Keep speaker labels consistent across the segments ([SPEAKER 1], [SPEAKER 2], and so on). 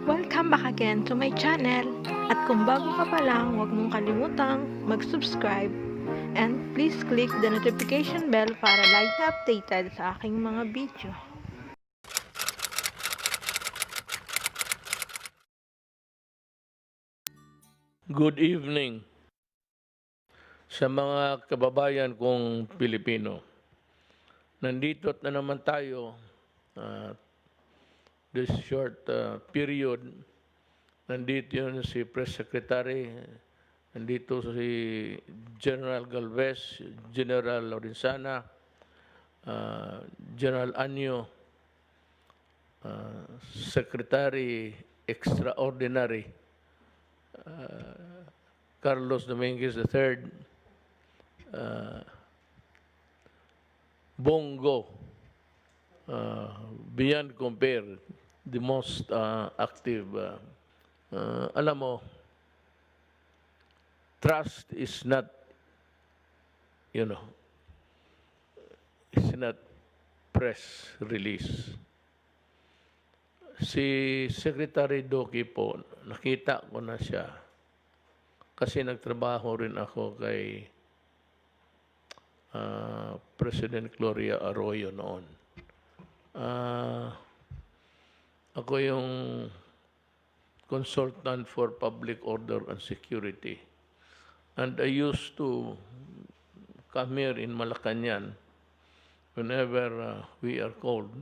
[SPEAKER 1] Welcome back again to my channel. At kung bago ka pa lang, huwag mong kalimutang mag-subscribe and please click the notification bell para lagi na updated sa aking mga video.
[SPEAKER 2] Good evening sa mga kababayan kong Pilipino. Nandito na naman tayo this short period. Nandito yun si Press Secretary, nandito si General Galvez, General Lorenzana, General Anyo, Secretary Extraordinary Carlos Dominguez III, Bongo, beyond compare, the most active. Alam mo, trust is not, it's not press release. Si Secretary Doki po, nakita ko na siya kasi nagtrabaho rin ako kay President Gloria Arroyo noon. Ako yung consultant for public order and security. And I used to come here in Malacanang whenever we are called.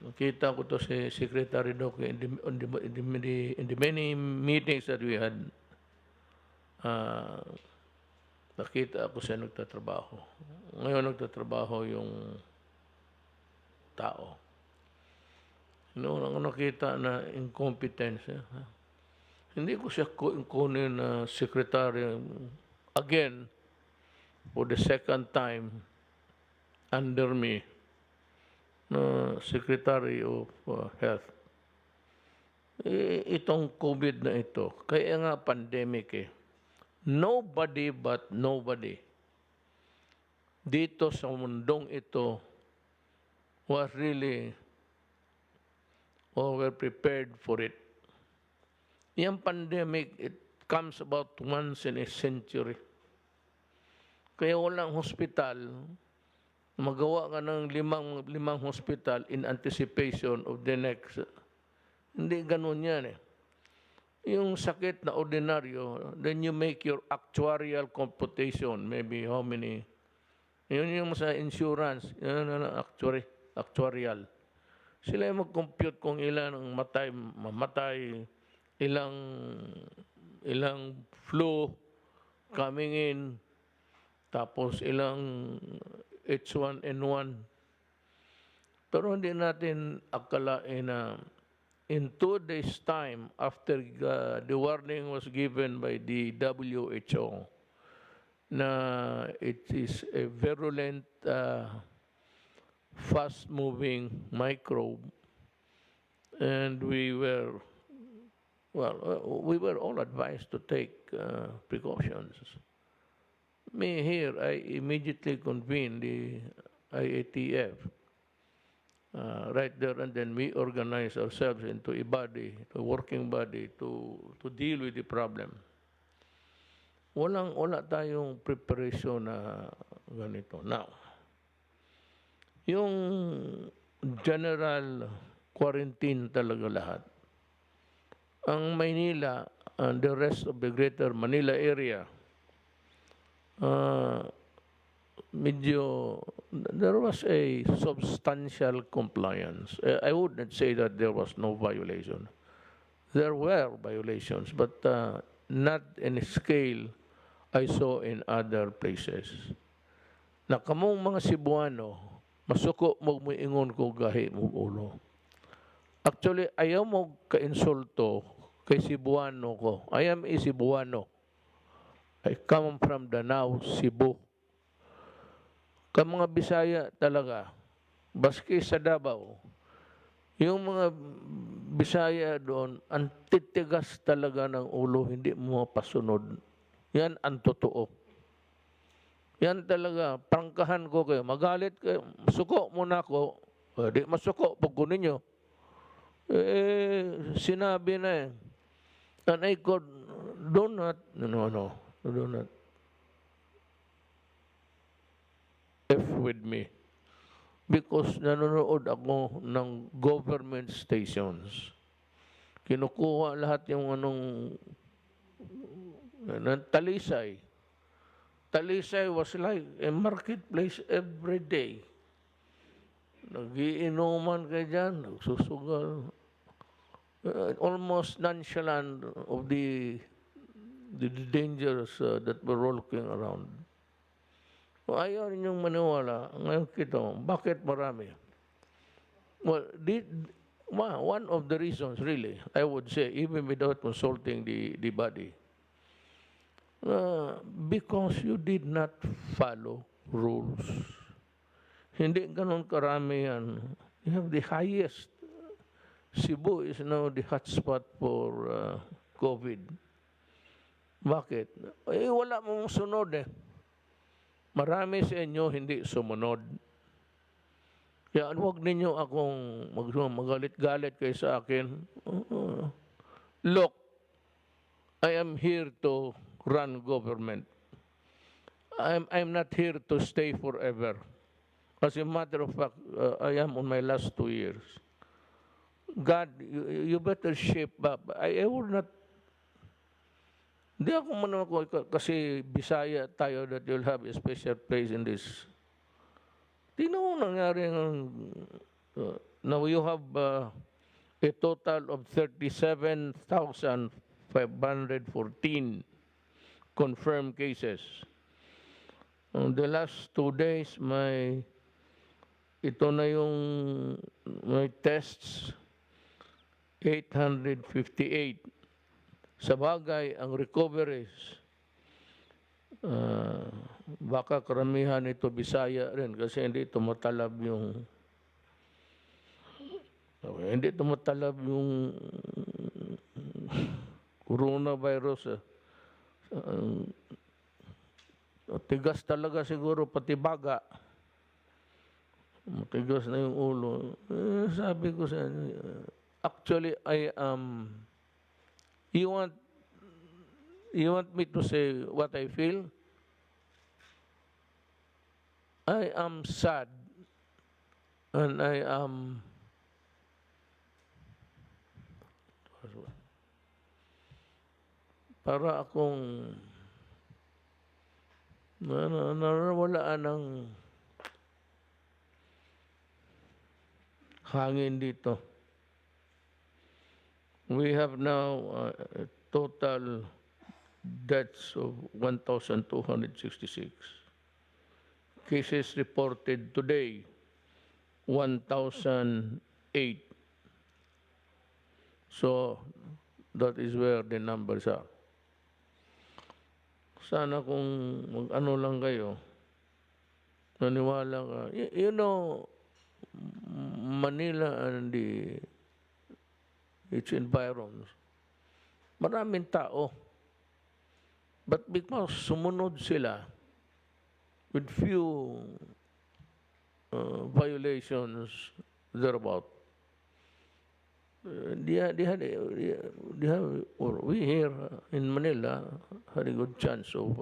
[SPEAKER 2] Nakita ko to si Secretary Doc in the many meetings that we had. Nakita ako siya nagtatrabaho. Ngayon nagtatrabaho yung tao. Noong nakita na incompetence. Hindi ko siya kunin na secretary again for the second time under me na Secretary of Health. Itong COVID na ito, kaya nga pandemic eh. Nobody but nobody dito sa mundong ito was really or were prepared for it. Yung pandemic, it comes about once in a century. Kaya walang hospital, magawa ka ng limang hospital in anticipation of the next. Hindi ganun yan eh. Yung sakit na ordinaryo, then you make your actuarial computation, maybe how many. Yun yung sa insurance, actuarial. Sila yung mag-compute kung ilan ang mamatay, ilang flu coming in, tapos ilang H1N1. Pero hindi natin akalain na in 2 days' time after the warning was given by the WHO na it is a virulent, fast-moving microbe, and we were all advised to take precautions. Me here, I immediately convened the IATF right there, and then we organized ourselves into a working body to deal with the problem. Wala tayong preparation na ganito. Now, yung general quarantine talaga lahat. Ang Maynila and the rest of the greater Manila area, there was a substantial compliance. I wouldn't say that there was no violation. There were violations, but not in a scale I saw in other places. Na kamong mga Cebuano, masuko mo ingon ko gahi mo ulo. Actually, ayaw mo ka-insulto kay Cebuano ko. I am a Cebuano. I come from Danao, Cebu. Ka mga Bisaya talaga, baski sa Davao, yung mga Bisaya doon, ang titigas talaga ng ulo, hindi mo pasunod. Yan ang totoo. Yan talaga, prangkahan ko kayo. Magalit kayo, masuko muna ako, di masuko, pag ninyo. Sinabi na eh. And I could, do not, no, do not F with me. Because nanonood ako ng government stations. Kinukuha lahat yung ng Talisay. Talisay was like a marketplace every day. Nagiinuman ka dyan, nagsusugal. Almost nonchalant of the dangers that were lurking around. Ayaw ninyong maniwala. Ngayon kita, bakit marami? Well, one of the reasons, really, I would say, even without consulting the body, because you did not follow rules. Hindi ganun karami yan. You have the highest. Cebu is now the hotspot for COVID. Bakit? Wala mong sunod eh. Marami sa inyo hindi sumunod. Kaya huwag ninyo akong magalit-galit kayo sa akin. Look, I am here to run government. I'm not here to stay forever. As a matter of fact, I am on my last 2 years. God, you better shape up. I would not. Di ako man ako, kasi Bisaya tayo that you'll have a special place in this. Tingnan mo nangyari now you have a total of 37,514 confirmed cases. The last 2 days, ito na yung may tests, 858. Sa bagay, ang recoveries, baka karamihan ito Bisaya rin kasi hindi tumatalab yung coronavirus. Tigas talaga siguro, pati baga. Matigas na yung ulo. Sabi ko sa actually, you want me to say what I feel? I am sad and I am para akong nawalaan ng hangin dito. We have now a total deaths of 1,266. Cases reported today, 1,008. So, that is where the numbers are. Sana kung mag-ano lang kayo, naniwala ka. You know, Manila and its environs, maraming tao. But because sumunod sila with few violations thereabout, we here in Manila had a good chance of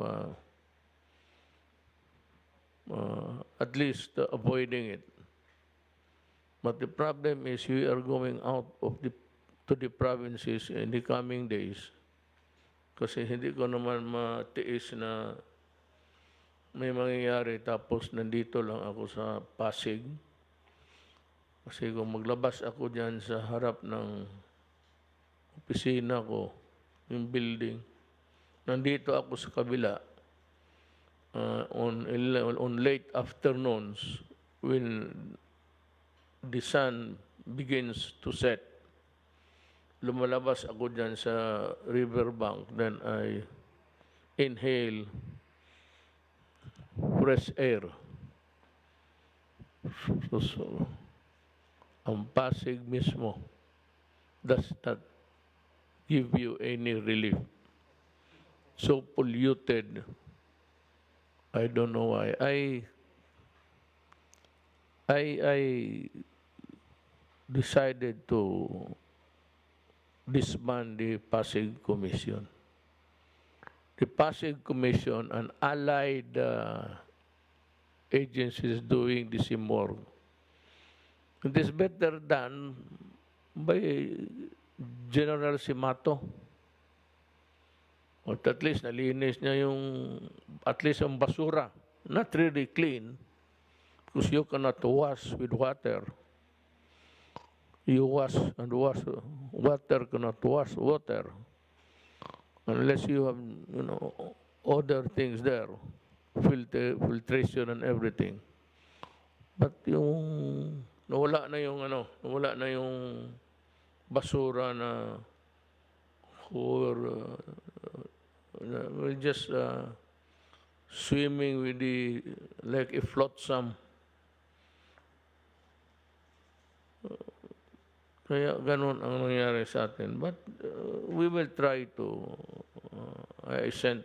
[SPEAKER 2] at least avoiding it. But the problem is we are going out to the provinces in the coming days. Kasi hindi ko naman matiis na may mangyayari tapos nandito lang ako sa Pasig. Kasi kung maglabas ako dyan sa harap ng opisina ko, yung building, nandito ako sa kabila on late afternoons when the sun begins to set. Lumalabas ako dyan sa riverbank, then I inhale fresh air. So, ang Pasig mismo does not give you any relief. So polluted. I don't know why. decided to disband the Pasig Commission. The Pasig Commission and allied agencies doing the same work. It is better done by General Simato. At least nalinis niya yung, at least ang basura. Not really clean, because you cannot wash with water. You wash and wash. Water cannot wash water. Unless you have, other things there. Filtration and everything. But yung, nawala na yung basura na or we're just swimming with the, like a flotsam. Kaya ganun ang nangyari sa atin. But we will try to, I sent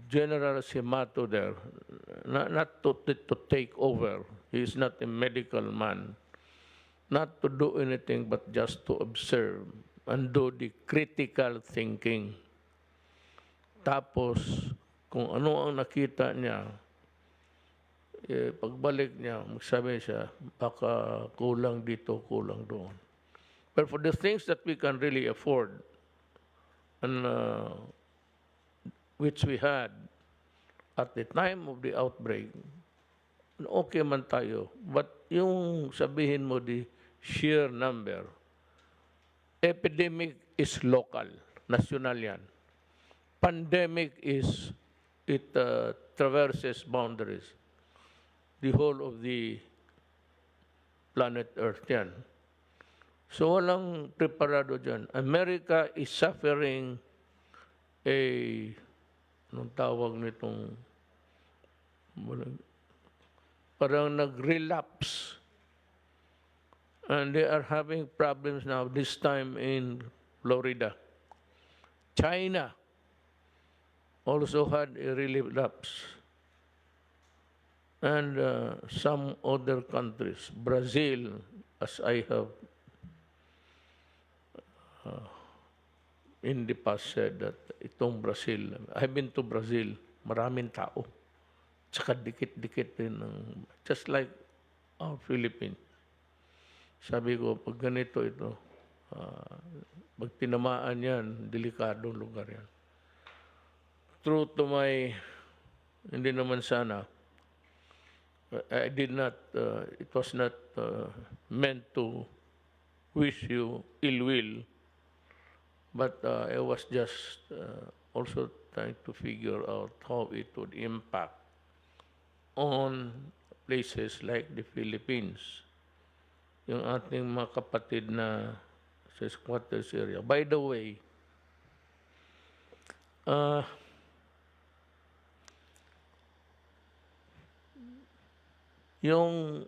[SPEAKER 2] General Simato there, not to take over. He is not a medical man. Not to do anything but just to observe and do the critical thinking. Tapos, kung ano ang nakita niya, pagbalik niya, magsabi siya, baka kulang dito, kulang doon. But for the things that we can really afford, and which we had at the time of the outbreak, okay man tayo. But yung sabihin mo the sheer number, epidemic is local, national yan. Pandemic is, it traverses boundaries. The whole of the planet Earth yan. So walang preparado dyan. America is suffering anong tawag nitong, parang nag-relapse. And they are having problems now, this time in Florida. China also had a relapse. And some other countries, Brazil, as I have in the past said that itong Brazil, I've been to Brazil, maraming tao. Tsaka dikit-dikit din ng, just like our Philippines. Sabi ko, pag ganito ito, pag tinamaan yan, delikadong lugar yan. True to my, hindi naman sana, I did not, it was not meant to wish you ill will, but I was just also trying to figure out how it would impact on places like the Philippines, yung ating mga kapatid na sa squatters area. By the way, yung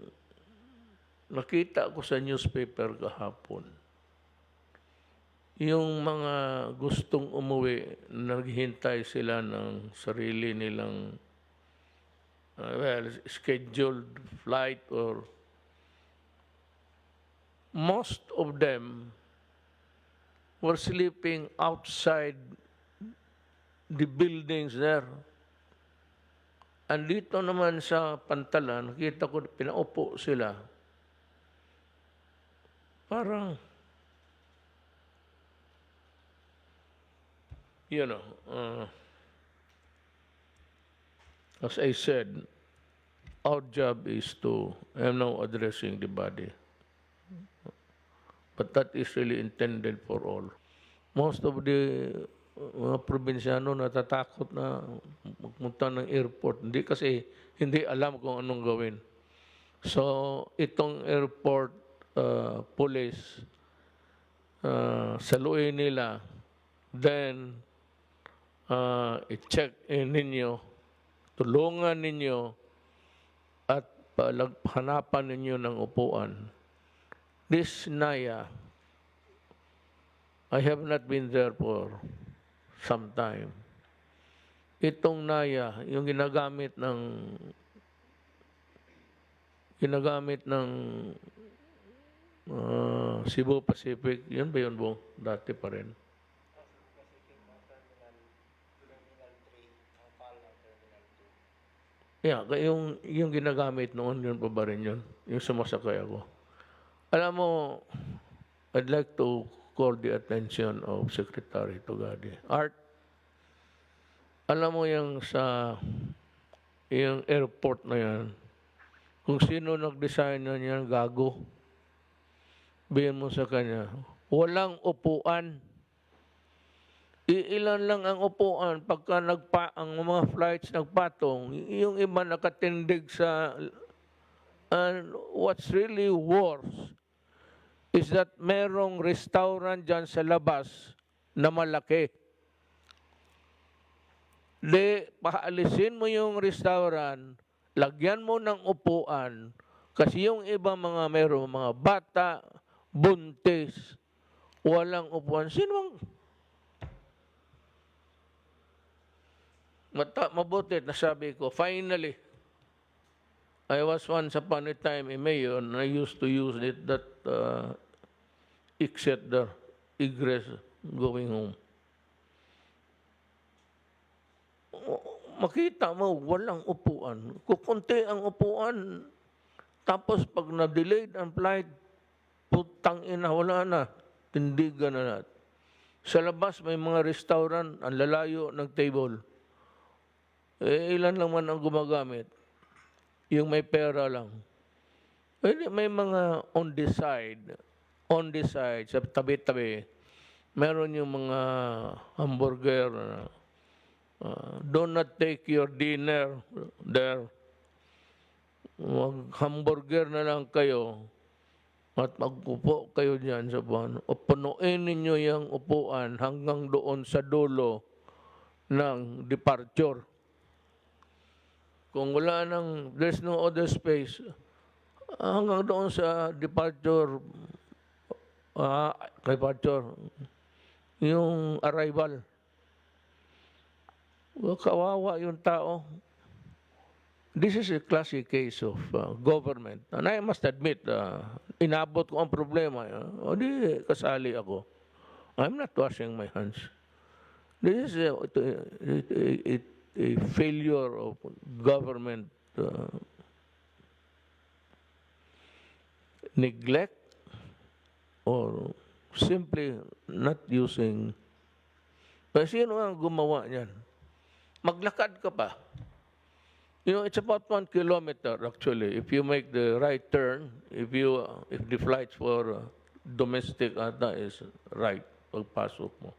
[SPEAKER 2] nakita ko sa newspaper kahapon, yung mga gustong umuwi, naghihintay sila ng sarili nilang scheduled flight, or most of them were sleeping outside the buildings there. Andito naman sa Pantalan, nakita ko pinaupo sila. Parang, as I said, our job is to, I'm now addressing the body. But that is really intended for all. Most of the mga probinsyano natatakot na magpunta ng airport. Hindi kasi hindi alam kung anong gawin. So, itong airport police, saluin nila, then i-check ninyo, tulungan ninyo, at hanapan ninyo ng upuan. This Naya, I have not been there for some time. Itong Naya, yung ginagamit ng ginagamit ng Cebu Pacific. Yun ba yun, Bong? Dati pa rin. Yeah, yung ginagamit noon, yun pa ba rin yun? Yung sumasakay ako. Alam mo, I'd like to call the attention of Secretary Tugadi. Art, alam mo yung airport na yan, kung sino nag-design na yan, gago. Bihin mo sa kanya, walang upuan. Iilan lang ang upuan pagka ang mga flights nagpatong, yung iba nakatindig sa. And what's really worse is that merong restaurant dyan sa labas na malaki. Paalisin mo yung restaurant, lagyan mo ng upuan, kasi yung iba merong mga bata, buntis, walang upuan. Mabuti, nasabi ko, finally, I was once upon a time a mayor and I used to use that exit there, egress going home. Makita mo, walang upuan. Kukunti ang upuan. Tapos pag na-delayed ang flight, putang ina, wala na. Tindigan na lahat. Sa labas, may mga restaurant, ang lalayo ng table. Ilan lang man ang gumagamit. Yung may pera lang. May mga on the side, sa tabi-tabi, meron yung mga hamburger. Do not take your dinner there. Hamburger na lang kayo at magpupo kayo dyan sa buwan. O punuin ninyo yung upuan hanggang doon sa dulo ng departure. Kung wala there's no other space, hanggang doon sa departure, yung arrival. Kawawa yung tao. This is a classic case of government. And I must admit, inabot ko ang problema. O di, kasali ako. I'm not washing my hands. This is a failure of government neglect or simply not using. Kasi sino ang gumawa niyan? Maglakad ka pa. It's about 1 kilometer actually. If you make the right turn, if the flights for domestic is right, pagpasok mo.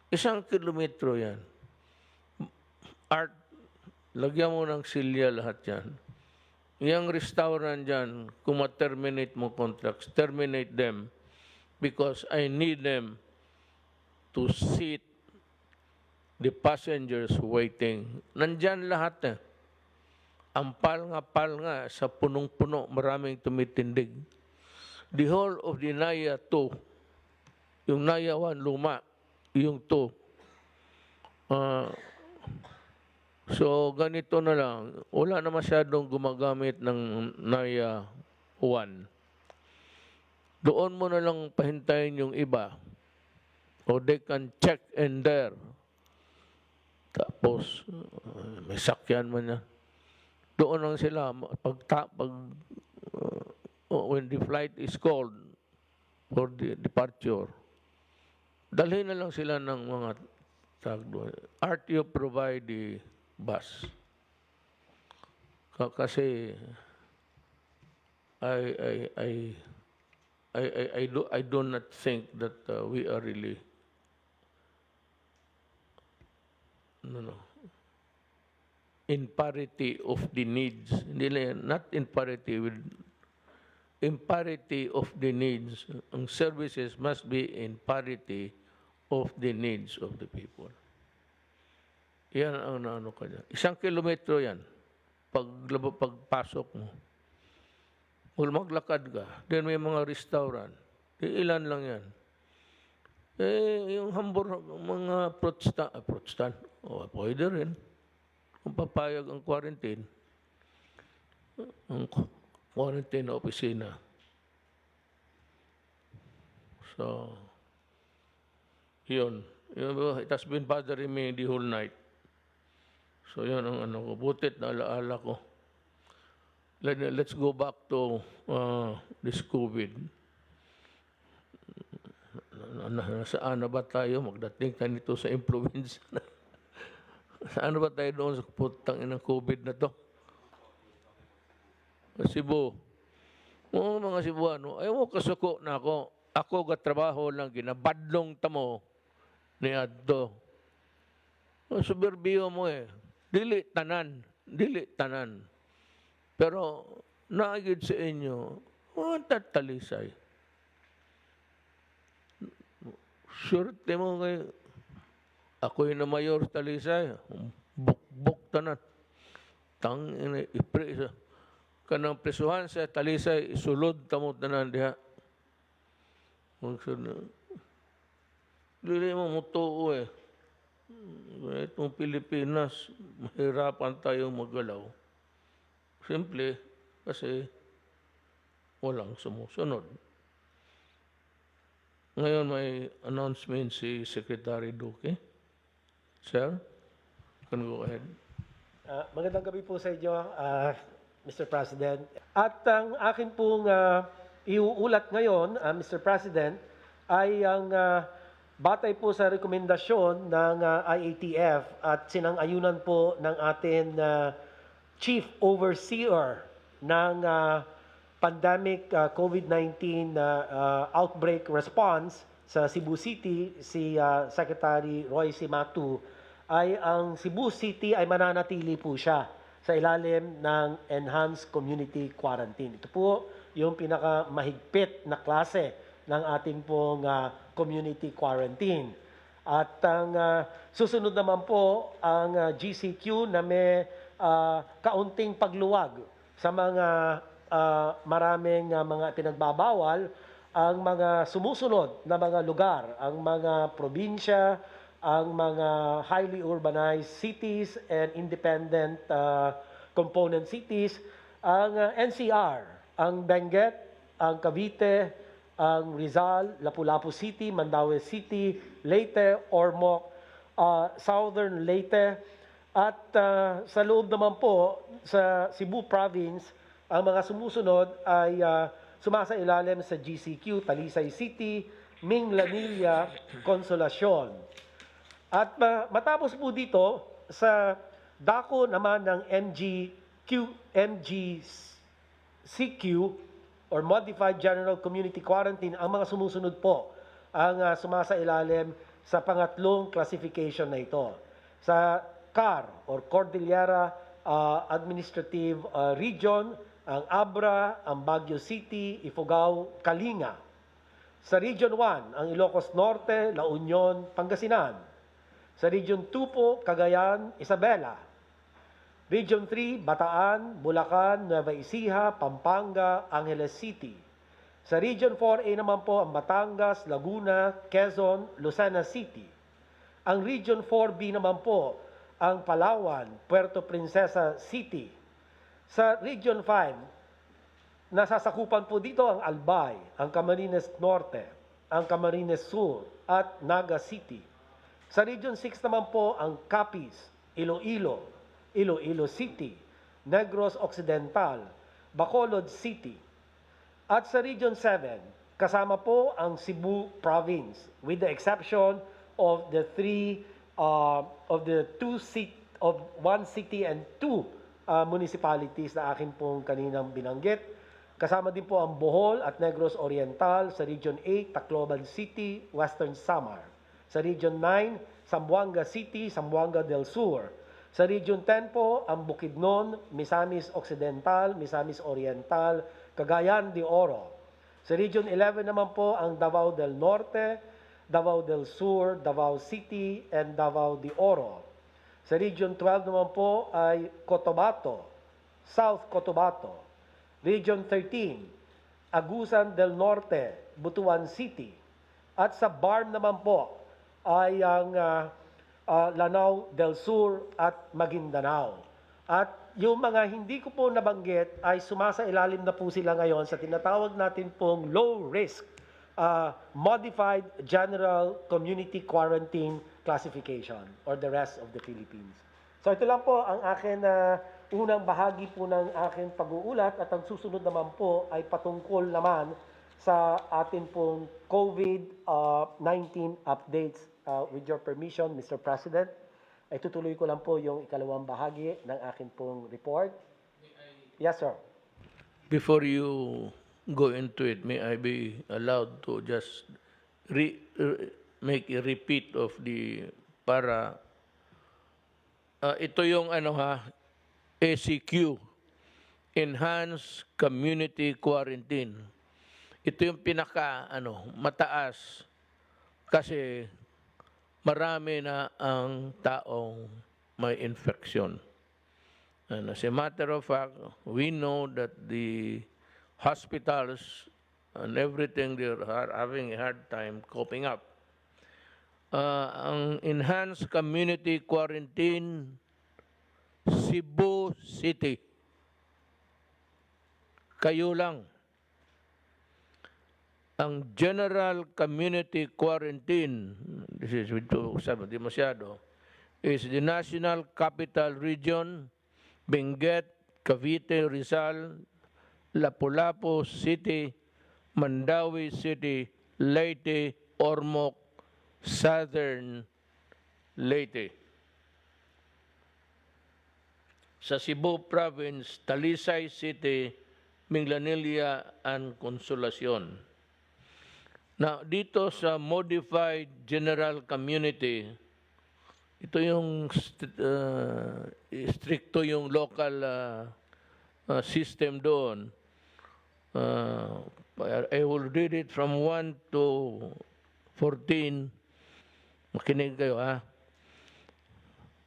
[SPEAKER 2] 1 kilometro yan. Art, lagyan mo ng silya lahat yan. Yung restaurant dyan, kung ma-terminate mo contracts, terminate them because I need them to seat the passengers waiting. Nandyan lahat eh. Ang pal nga, sa punong-puno, maraming tumitindig. The whole of the Naya 2, yung Naya 1, luma, yung 2. So, ganito na lang. Wala na masyadong gumagamit ng Naya 1. Doon mo na lang pahintayin yung iba. O they can check in there. Tapos, may sakyan man yan. Doon lang sila, when the flight is called for the departure, dalhin na lang sila ng mga tagdo. RTO provide the bus. Kasi I do not think that we are really in parity of the needs. Not in parity with of the needs. Ang services must be in parity of the needs of the people. Yan ang naano ka dyan. 1 kilometro yan. Pagpasok mo. Kung maglakad ka, then may mga restaurant. Ilan lang yan. Yung mga fruit stand, pwede rin. Kung papayag ang quarantine. quarantine na opisina. So, yun. It has been bothering me the whole night. So, yun ang ano ko. Butit na alaala ko. Let's go back to this COVID. Saan na ba tayo? Magdating tayo nito sa influenza na. Saan na ba tayo doon sa putang inang COVID na to? Cebu. Oo, mga Cebuano, ayaw mo kasuko na ako. Ako gatrabaho lang, ginabadlong tamo ni Adto. Suberbiyo mo eh. Dili tanan. Dili tanan. Pero, naagid sa inyo, tatalisay. Surte mo kay ako'y na mayor talisay. Bukbok tanan. Tang ina ipresa. Kanang presuhan sa talisay isulod tamo tanan diha. Magsud na. Dili mo mutuo eh. Itong Pilipinas, mahirapan tayong maggalaw. Simple, kasi walang sumusunod. Ngayon may announcement si Secretary Duque. Sir, can go ahead.
[SPEAKER 3] Magandang gabi po sa inyo, Mr. President. At ang akin pong iuulat ngayon, Mr. President, ay ang batay po sa rekomendasyon ng IATF at sinang-ayunan po ng ating Chief Overseer ng Pandemic COVID-19 Outbreak Response sa Cebu City, si Secretary Roy Simatu, ay ang Cebu City ay mananatili po siya sa ilalim ng Enhanced Community Quarantine. Ito po yung pinakamahigpit na klase ng ating pong community quarantine. At ang susunod naman po ang GCQ na may kaunting pagluwag sa mga maraming mga pinagbabawal, ang mga sumusunod na mga lugar, ang mga probinsya, ang mga highly urbanized cities and independent component cities, ang NCR, ang Benguet, ang Cavite, ang Rizal, Lapu-Lapu City, Mandaue City, Leyte, Ormoc, Southern Leyte, at sa loob naman po sa Cebu Province, ang mga sumusunod ay sumasailalim sa GCQ, Talisay City, Minglanilla, Consolacion. At matapos po dito, sa dako naman ng MGCQ or Modified General Community Quarantine, ang mga sumusunod po ang sumasailalim sa pangatlong classification na ito. Sa CAR or Cordillera Administrative Region, ang Abra, ang Baguio City, Ifugao, Kalinga. Sa Region 1, ang Ilocos Norte, La Union, Pangasinan. Sa Region 2 po, Cagayan, Isabela. Region 3, Bataan, Bulacan, Nueva Ecija, Pampanga, Angeles City. Sa Region 4A naman po, ang Batangas, Laguna, Quezon, Lucena City. Ang Region 4B naman po, ang Palawan, Puerto Princesa City. Sa Region 5, nasasakupan po dito ang Albay, ang Camarines Norte, ang Camarines Sur, at Naga City. Sa Region 6 naman po ang Capiz, Iloilo, Iloilo City, Negros Occidental, Bacolod City. At sa Region 7, kasama po ang Cebu Province with the exception of the one city and two municipalities na akin pong kaninang binanggit. Kasama din po ang Bohol at Negros Oriental sa Region 8, Tacloban City, Western Samar. Sa Region 9, Zamboanga City, Zamboanga del Sur. Sa Region 10 po, ang Bukidnon, Misamis Occidental, Misamis Oriental, Cagayan de Oro. Sa Region 11 naman po, ang Davao del Norte, Davao del Sur, Davao City, and Davao de Oro. Sa Region 12 naman po ay Cotabato, South Cotabato. Region 13, Agusan del Norte, Butuan City. At sa BARM naman po ay ang Lanao del Sur at Maguindanao. At yung mga hindi ko po nabanggit ay sumasailalim na po sila ngayon sa tinatawag natin pong low risk modified general community quarantine classification or the rest of the Philippines. So ito lang po ang akin na unang bahagi po ng aking pag-uulat at ang susunod naman po ay patungkol naman sa atin pong COVID-19 updates. With your permission, Mr. President, ay tutuloy ko lang po yung ikalawang bahagi ng akin pong report. Yes, sir.
[SPEAKER 2] Before you go into it, may I be allowed to just make a repeat of the para ito yung ACQ, Enhanced Community Quarantine. Ito yung pinaka mataas kasi marami na ang taong may infection. And as a matter of fact, we know that the hospitals and everything, they are having a hard time coping up. Ang enhanced community quarantine, Cebu City. Kayo lang. Ang general community quarantine, this is with di masyado, is the National Capital Region, Benguet, Cavite, Rizal, Lapu-Lapu City, Mandawi City, Leyte, Ormoc, Southern Leyte. Sa Cebu Province, Talisay City, Minglanilla, and Consolacion. Now, dito sa Modified General Community, ito yung stricto yung local system doon. I will read it from 1 to 14. Makinig kayo, ha?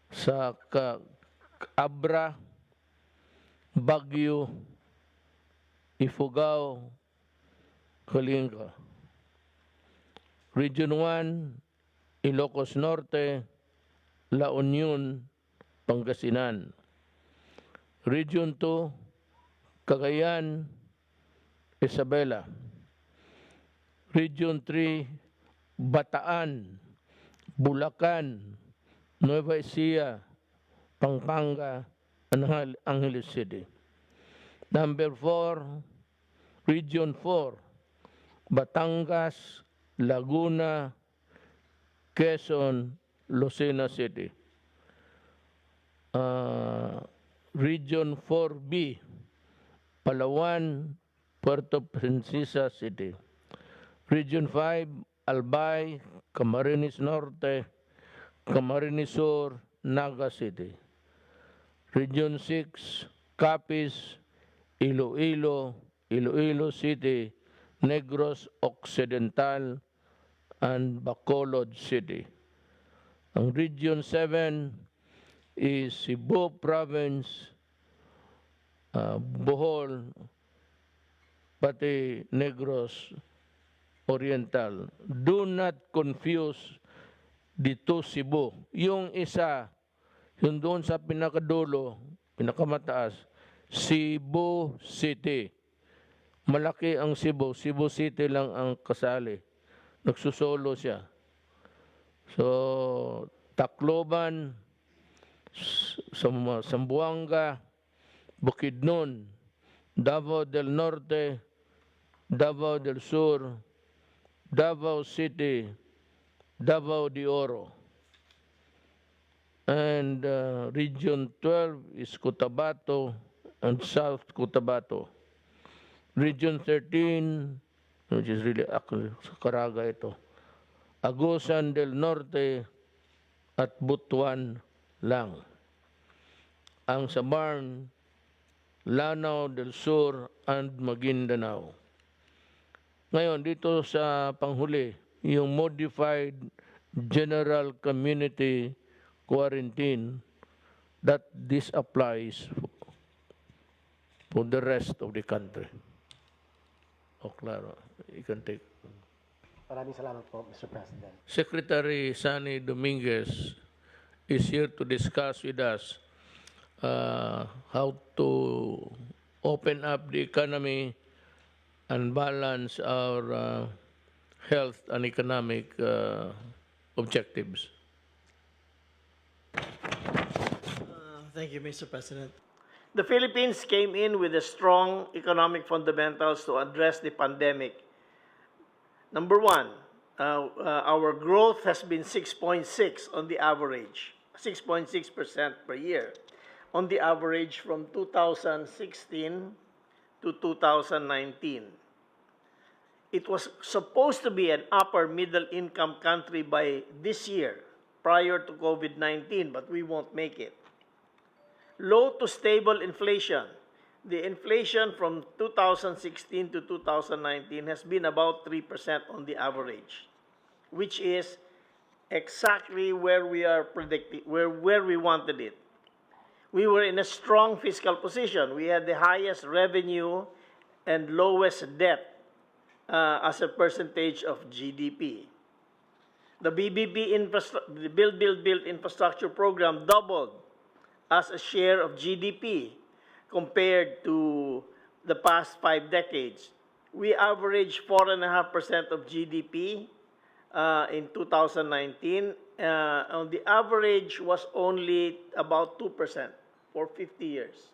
[SPEAKER 2] Sa Abra, Baguio, Ifugao, Kalinga. Region 1, Ilocos Norte, La Union, Pangasinan. Region 2, Cagayan, Isabela. Region 3, Bataan, Bulacan, Nueva Ecija, Pampanga, and Angeles City. Number 4, Region 4, Batangas, Laguna, Quezon, Lucena City. Region 4B, Palawan, Puerto Princesa City. Region 5, Albay, Camarines Norte, Camarines Sur, Naga City. Region 6, Capiz, Iloilo, Iloilo City, Negros Occidental, and Bacolod City. Ang Region 7 is Cebu Province, Bohol, pati Negros Oriental. Do not confuse dito Cebu. Yung isa, yung doon sa pinakadulo, pinakamataas, Cebu City. Malaki ang Cebu. Cebu City lang ang kasali. Nagsusolo siya. So, Tacloban, Zamboanga, Bukidnon, Davao del Norte, Davao del Sur, Davao City, Davao de Oro. And Region 12 is Cotabato and South Cotabato. Region 13, which is really sa Caraga ito, Agusan del Norte at Butuan lang. Ang Sabarn, Lanao del Sur and Maguindanao. Ngayon, dito sa panghuli, yung Modified General Community Quarantine, that this applies for the rest of the country. O, klaro. You can take.
[SPEAKER 3] Maraming salamat po, Mr. President.
[SPEAKER 2] Secretary Sani Dominguez is here to discuss with us how to open up the economy and balance our health and economic objectives.
[SPEAKER 4] Thank you, Mr. President.
[SPEAKER 5] The Philippines came in with a strong economic fundamentals to address the pandemic. Number one, our growth has been 6.6 on the average, 6.6% per year, on the average from 2016 to 2019. It was supposed to be an upper middle income country by this year, prior to COVID-19, but we won't make it. Low to stable inflation. The inflation from 2016 to 2019 has been about 3% on the average, which is exactly where we are predicting, where we wanted it. We were in a strong fiscal position. We had the highest revenue and lowest debt as a percentage of GDP. The the Build infrastructure program doubled as a share of GDP compared to the past 5 decades. We averaged 4.5% of GDP in 2019. On the average was only about 2% for 50 years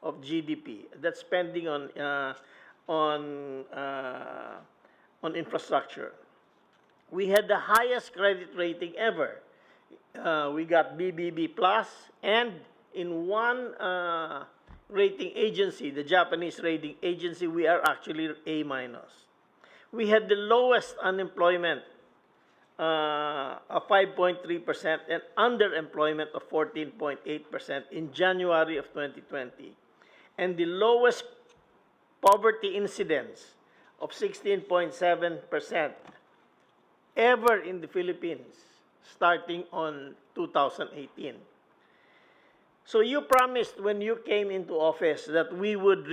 [SPEAKER 5] of GDP. That's spending on infrastructure. We had the highest credit rating ever. We got BBB plus, and in one rating agency, the Japanese rating agency, we are actually A minus. We had the lowest unemployment of 5.3% and underemployment of 14.8% in January of 2020, and the lowest poverty incidence of 16.7% ever in the Philippines, starting on 2018. So you promised when you came into office that we would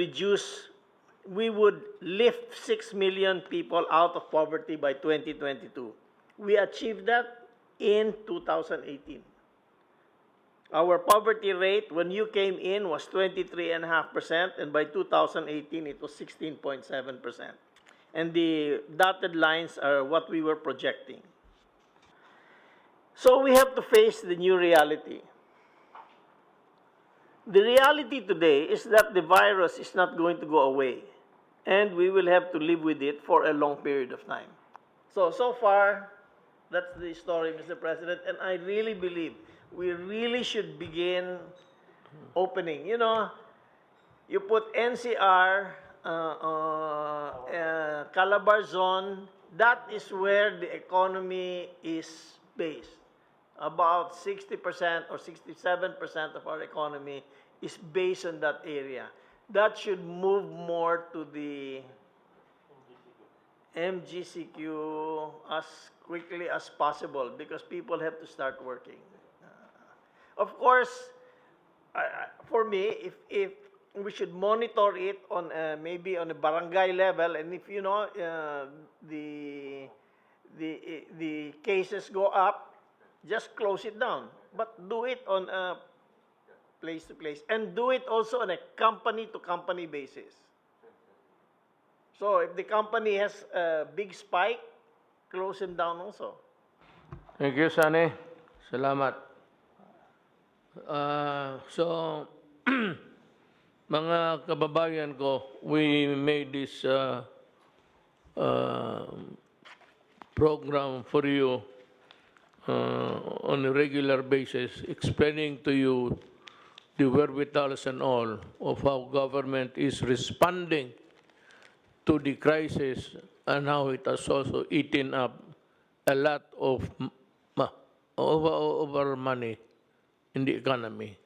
[SPEAKER 5] lift 6 million people out of poverty by 2022. We achieved that in 2018. Our poverty rate when you came in was 23.5%, and by 2018 it was 16.7%. And the dotted lines are what we were projecting. So we have to face the new reality. The reality today is that the virus is not going to go away, and we will have to live with it for a long period of time. So far, that's the story, Mr. President, and I really believe we really should begin opening. You know, you put NCR, Calabar zone, that is where the economy is based. About 60% or 67% of our economy is based on that area. That should move more to the MGCQ as quickly as possible because people have to start working. Of course, for me, if we should monitor it on maybe on a barangay level, and if you know the cases go up, just close it down. But do it on a place to place, and do it also on a company to company basis. So if the company has a big spike, close them down also.
[SPEAKER 2] Thank you, Sani. Salamat. So, mga kababayan ko, we made this program for you on a regular basis, explaining to you the wherewithals and all of how government is responding to the crisis and how it has also eaten up a lot of over money in the economy.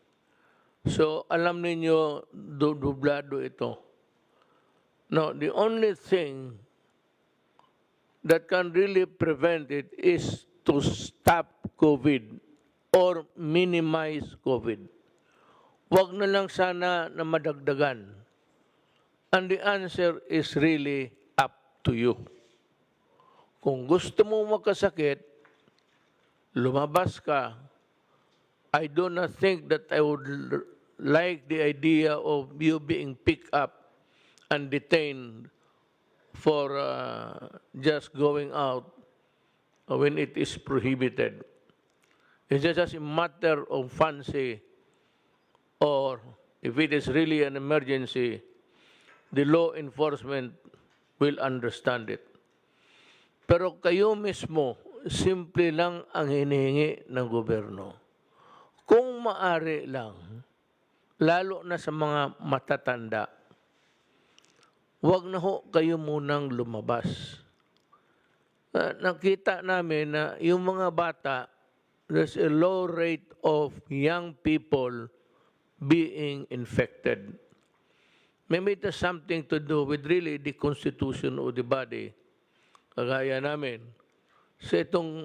[SPEAKER 2] So alam ninyo, dublado ito. Now, the only thing that can really prevent it is to stop COVID or minimize COVID. Wag na lang sana na madagdagan. And the answer is really up to you. Kung gusto mo magkasakit, lumabas ka. I do not think that I would like the idea of you being picked up and detained for just going out when it is prohibited. It's just a matter of fancy, or if it is really an emergency, the law enforcement will understand it. Pero kayo mismo, simple lang ang hinihingi ng gobyerno. Kung maari lang, lalo na sa mga matatanda, wag na ho kayo munang lumabas. Nakita namin na yung mga bata, there's a low rate of young people being infected. Maybe it has something to do with really the constitution of the body. Kagaya namin, sa itong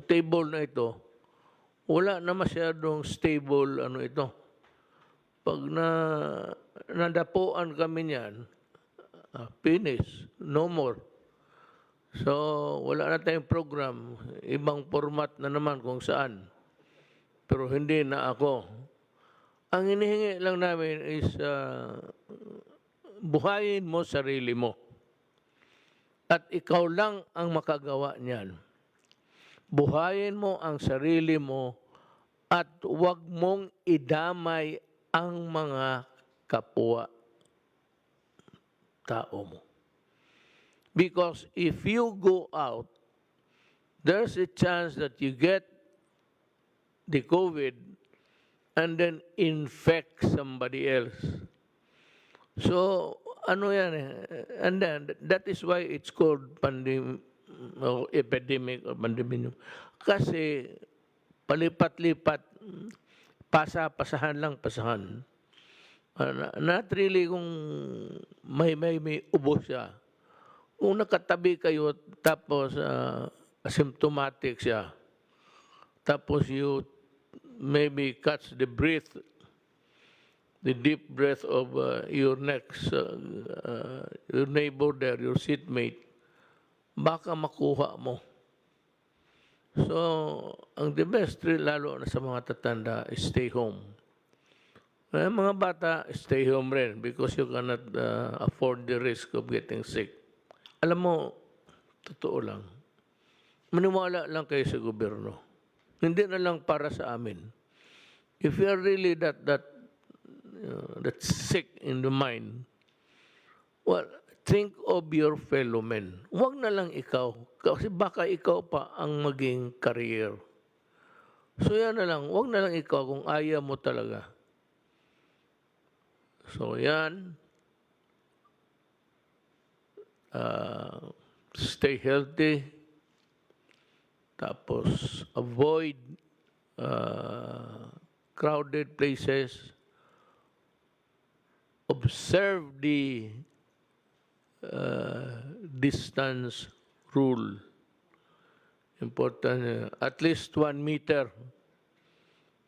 [SPEAKER 2] table na ito, wala na masyadong stable ito. Pag nadapuan kami niyan, finish, no more. So, wala na tayong program. Ibang format na naman kung saan. Pero hindi na ako. Ang hinihingi lang namin is buhayin mo sarili mo. At ikaw lang ang makagawa niyan. Buhayin mo ang sarili mo at huwag mong idamay ang mga kapwa tao mo. Because if you go out, there's a chance that you get the COVID and then infect somebody else. So, yan and then that is why it's called epidemic or pandemic. Kasi palipat-lipat, pasahan lang. Not really kung may ubo siya. Kung nakatabi kayo tapos asymptomatic siya, tapos you maybe catch the breath, the deep breath of your next, your neighbor there, your seatmate, baka makuha mo. So, ang the best, lalo na sa mga tatanda, is stay home. Mga bata, stay home rin because you cannot afford the risk of getting sick. Alam mo, totoo lang, maniwala lang kayo sa gobyerno. Hindi na lang para sa amin. If you are really that sick in the mind, well, think of your fellow men. Huwag na lang ikaw, kasi baka ikaw pa ang maging career. So yan na lang, huwag na lang ikaw kung ayaw mo talaga. So yan, stay healthy, tapos avoid crowded places, observe the distance rule. Important, at least 1 meter.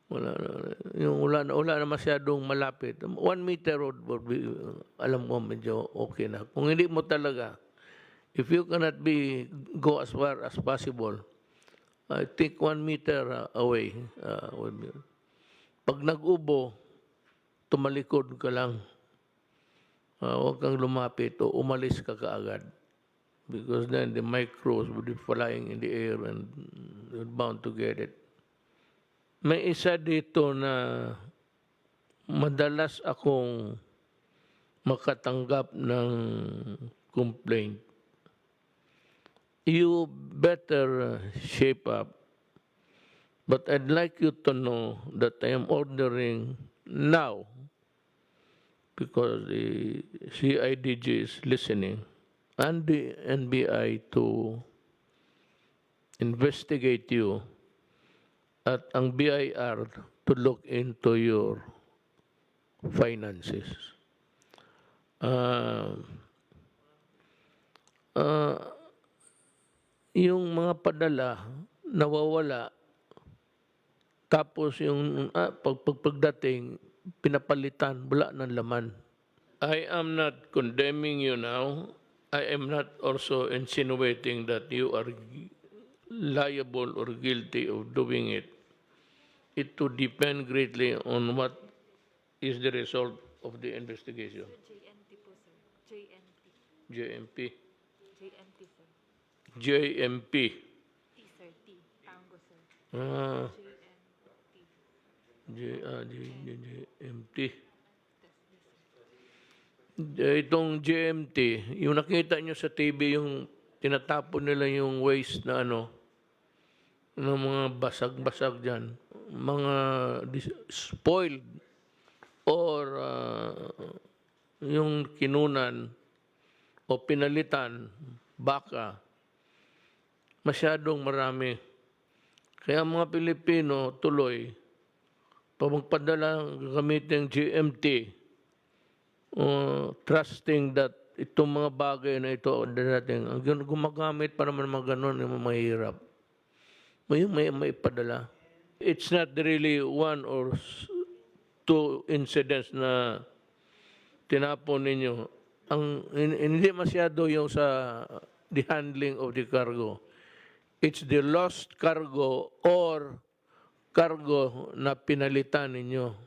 [SPEAKER 2] Wala na masyadong malapit. 1 meter would be, alam mo, medyo okay na. Kung hindi mo talaga, if you cannot go as far as possible, I think 1 meter away. Pag nag-ubo, tumalikod ka lang. Huwag kang lumapit o umalis ka kaagad. Because then the microbes would be flying in the air and you're bound to get it. May isa dito na madalas akong makatanggap ng complaint. You better shape up. But I'd like you to know that I am ordering now, because the CIDG is listening, and the NBI to investigate you, at ang BIR to look into your finances. Yung mga padala, nawawala, tapos yung pagdating, pinapalitan, wala ng laman. I am not condemning you now. I am not also insinuating that you are liable or guilty of doing it. it to depend greatly on what is the result of the investigation.
[SPEAKER 6] JNT po, sir. JNT.
[SPEAKER 2] JMP.
[SPEAKER 6] JNT, sir.
[SPEAKER 2] JMP.
[SPEAKER 6] T, sir. T. Tango, sir.
[SPEAKER 2] Ah,
[SPEAKER 6] JNT.
[SPEAKER 2] JMT. Itong GMT, yung nakita nyo sa TV, yung tinatapon nila yung waste na ano, ng mga basag-basag dyan, mga spoiled or yung kinunan o pinalitan, baka, masyadong marami. Kaya mga Pilipino tuloy, pag magpadala gamitin GMT, trusting that itong mga bagay na ito darating, ang gumagamit para naman mga ganun, yung mahirap. May padala. It's not really one or two incidents na tinapon ninyo. Hindi masyado yung sa the handling of the cargo. It's the lost cargo or cargo na pinalitan ninyo.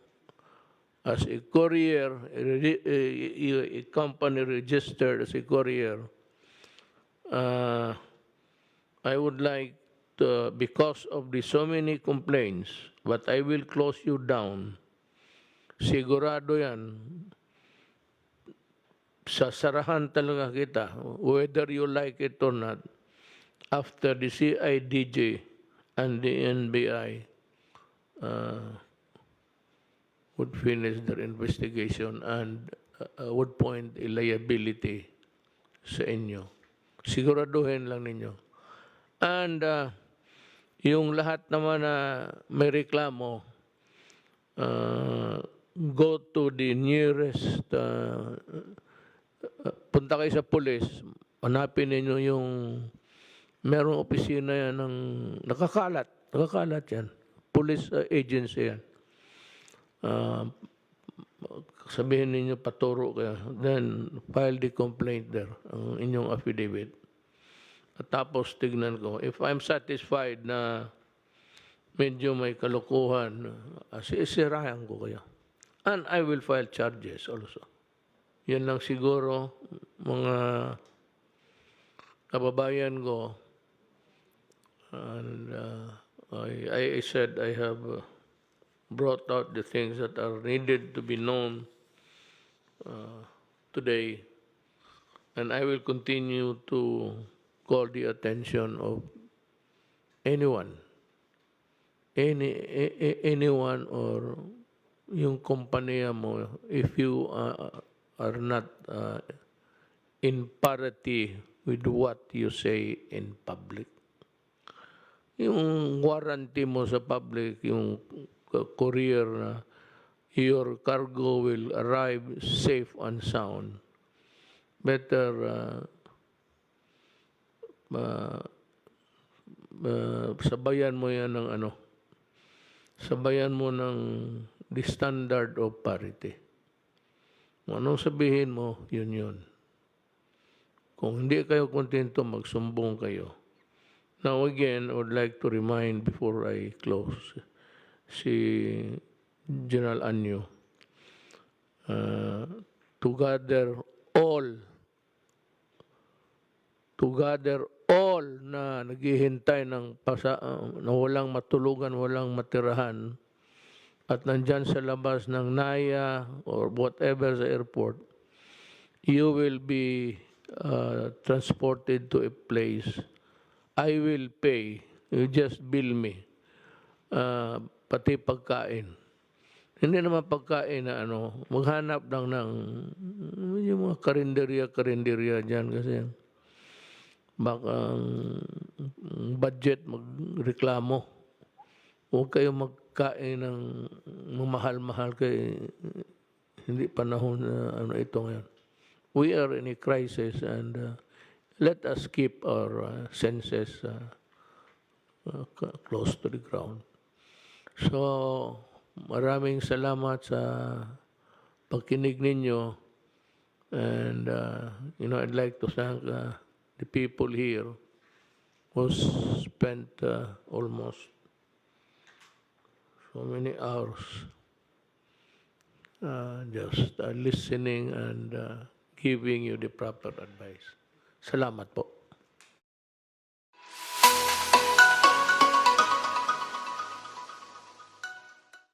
[SPEAKER 2] As a courier, a company registered as a courier, I would like to, because of the so many complaints, but I will close you down. Sigurado yan. Sasarahan talaga kita, whether you like it or not, after the CIDJ and the NBI would finish their investigation and would point a liability sa inyo. Siguraduhin lang ninyo. And yung lahat naman na may reklamo, go to the nearest, punta kayo sa police, hanapin ninyo yung merong opisina yan ng nakakalat yan. Police agency yan. Sabihin ninyo paturo kayo, then file the complaint there, ang inyong affidavit. At tapos tignan ko, if I'm satisfied na medyo may kalukuhan, sisirahan ko kayo. And I will file charges also. Yan lang siguro, mga kababayan ko. And I said I have brought out the things that are needed to be known today, and I will continue to call the attention of anyone or yung kompanya mo, if you are not in parity with what you say in public. Yung warranty mo sa public, yung courier na your cargo will arrive safe and sound. Better sabayan mo yan ng ano, sabayan mo ng the standard of parity. Kung anong sabihin mo, yun. Kung hindi kayo kontento, magsumbong kayo. Now again, I would like to remind before I close, si General Anyo, to gather all na naghihintay ng na walang matulugan, walang matirahan, at nandyan sa labas ng NAIA or whatever sa airport, you will be transported to a place. I will pay. You just bill me. Pati pagkain. Hindi naman pagkain na ano, maghanap lang ng yung mga karinderya dyan kasi baka budget magreklamo. Huwag kayo magkain ng mahal-mahal kay hindi panahon na ano ito ngayon. We are in a crisis and let us keep our senses close to the ground. So, maraming salamat sa pagkinig ninyo, and I'd like to thank the people here who spent almost so many hours just listening and giving you the proper advice. Salamat po.